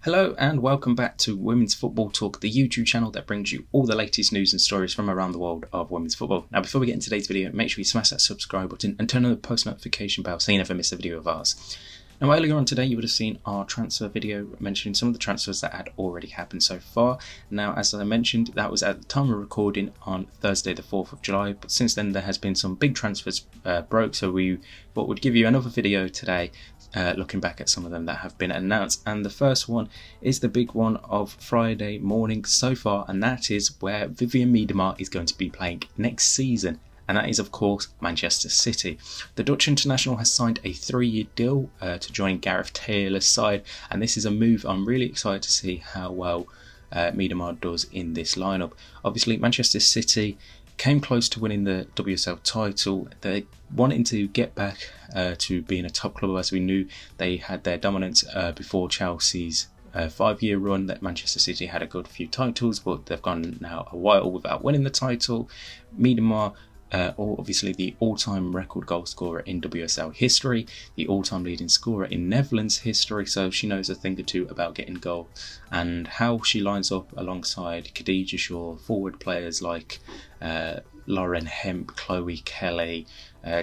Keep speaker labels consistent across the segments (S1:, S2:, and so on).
S1: Hello and welcome back to Women's Football Talk, the YouTube channel that brings you all the latest news and stories from around the world of women's football. Now, before we get into today's video, make sure you smash that subscribe button and turn on the post notification bell so you never miss a video of ours. Now, earlier on today, you would have seen our transfer video mentioning some of the transfers that had already happened so far. Now, as I mentioned, that was at the time of recording on Thursday, the 4th of July. But since then, there has been some big transfers broke. So we thought we'd give you another video today looking back at some of them that have been announced. And the first one is the big one of Friday morning so far. And that is where Vivianne Miedema is going to be playing next season. And that is, of course, Manchester City. The Dutch international has signed a 3-year deal to join Gareth Taylor's side. And this is a move I'm really excited to see how well Miedema does in this lineup. Obviously, Manchester City came close to winning the WSL title. They wanting to get back to being a top club, as we knew they had their dominance before Chelsea's 5-year run. That Manchester City had a good few titles, but they've gone now a while without winning the title. Miedema, obviously the all-time record goal scorer in WSL history, the all-time leading scorer in Netherlands history, so she knows a thing or two about getting goals. And how she lines up alongside Khadija Shaw, forward players like Lauren Hemp, Chloe Kelly,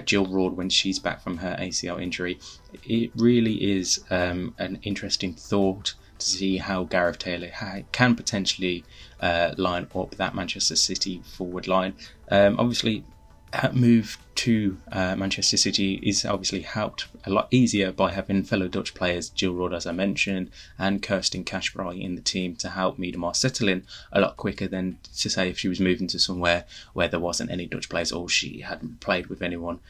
S1: Jill Roord when she's back from her ACL injury, it really is an interesting thought to see how Gareth Taylor can potentially line up that Manchester City forward line. Obviously, that move to Manchester City is obviously helped a lot easier by having fellow Dutch players, Jill Roord as I mentioned, and Kirsten Kashbrai in the team to help Miedema settle in a lot quicker than to say if she was moving to somewhere where there wasn't any Dutch players or she hadn't played with anyone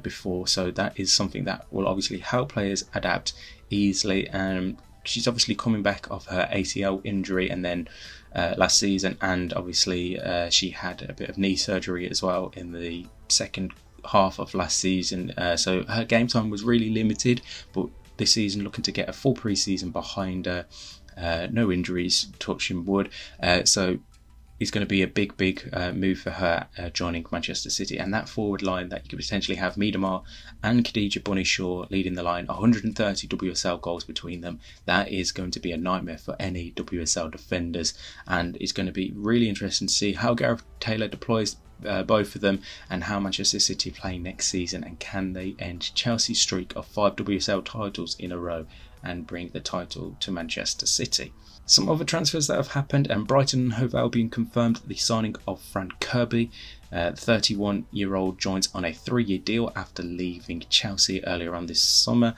S1: before. So that is something that will obviously help players adapt easily. She's obviously coming back off her ACL injury and then last season, and obviously she had a bit of knee surgery as well in the second half of last season, so her game time was really limited, but this season looking to get a full pre-season behind her, no injuries, touching wood, so it's going to be a big move for her joining Manchester City. And that forward line that you could potentially have Miedema and Khadija Bunny Shaw leading the line, 130 WSL goals between them, that is going to be a nightmare for any WSL defenders, and it's going to be really interesting to see how Gareth Taylor deploys both of them and how Manchester City play next season, and can they end Chelsea's streak of 5 WSL titles in a row and bring the title to Manchester City. Some other transfers that have happened, and Brighton and Hove Albion confirmed the signing of Fran Kirby. The 31-year-old joins on a 3-year deal after leaving Chelsea earlier on this summer.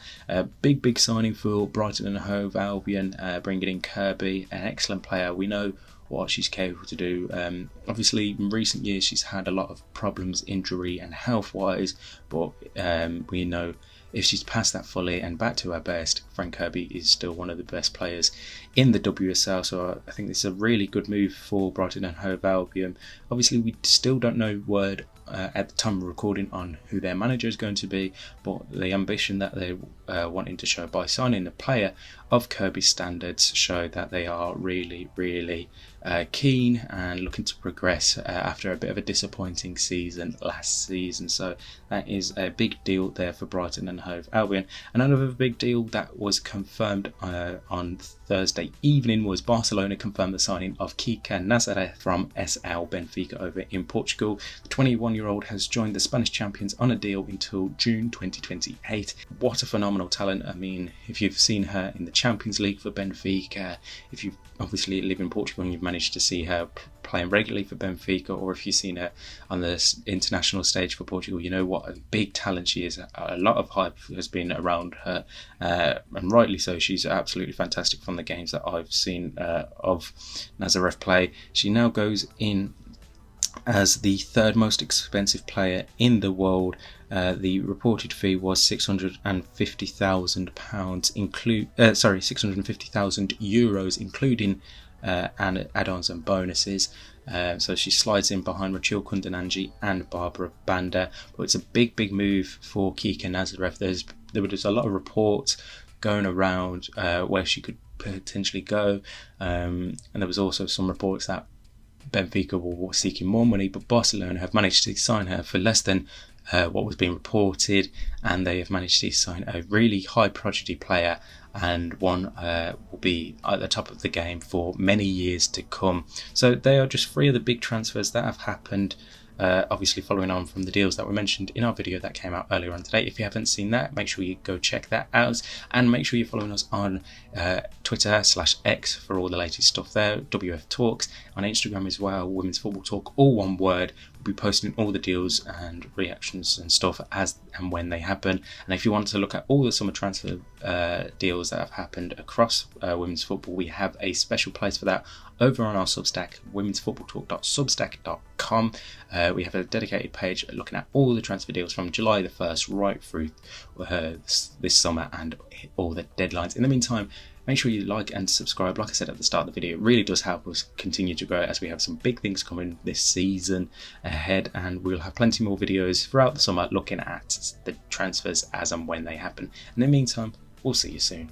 S1: Big signing for Brighton and Hove Albion, bringing in Kirby, an excellent player. We know what she's capable to do. Obviously, in recent years, she's had a lot of problems, injury and health-wise, but we know if she's past that fully and back to her best, Fran Kirby is still one of the best players in the WSL. So I think this is a really good move for Brighton and Hove Albion. Obviously, we still don't know word at the time of recording on who their manager is going to be, but the ambition that they're wanting to show by signing a player of Kirby's standards show that they are really keen and looking to progress after a bit of a disappointing season last season. So that is a big deal there for Brighton and Hove Albion. And another big deal that was confirmed on Thursday evening was Barcelona confirmed the signing of Kika Nazareth from SL Benfica over in Portugal. The 21-year-old has joined the Spanish champions on a deal until June 2028. What a phenomenal talent. I mean, if you've seen her in the Champions League for Benfica, if you obviously live in Portugal and you've managed to see her playing regularly for Benfica, or if you've seen her on the international stage for Portugal, you know what a big talent she is. A lot of hype has been around her, and rightly so. She's absolutely fantastic from the games that I've seen of Nazareth play. She now goes in as the third most expensive player in the world. The reported fee was £650,000, 650,000 euros, including add-ons and bonuses. So she slides in behind Rachel Kundananji and Barbara Banda. But it's a big move for Kika Nazareth. There was a lot of reports going around where she could potentially go, and there was also some reports that Benfica were seeking more money, but Barcelona have managed to sign her for less than what was being reported, and they have managed to sign a really high prodigy player and one will be at the top of the game for many years to come. So they are just 3 of the big transfers that have happened. Obviously following on from the deals that were mentioned in our video that came out earlier on today. If you haven't seen that, make sure you go check that out, and make sure you're following us on Twitter/X for all the latest stuff there, WF Talks, on Instagram as well, Women's Football Talk, all one word. We'll be posting all the deals and reactions and stuff as and when they happen. And if you want to look at all the summer transfer deals that have happened across women's football, we have a special place for that over on our Substack, womensfootballtalk.substack.com. We have a dedicated page looking at all the transfer deals from July the 1st right through this summer and all the deadlines. In the meantime, make sure you like and subscribe. Like I said at the start of the video, it really does help us continue to grow as we have some big things coming this season ahead, and we'll have plenty more videos throughout the summer looking at the transfers as and when they happen. In the meantime, we'll see you soon.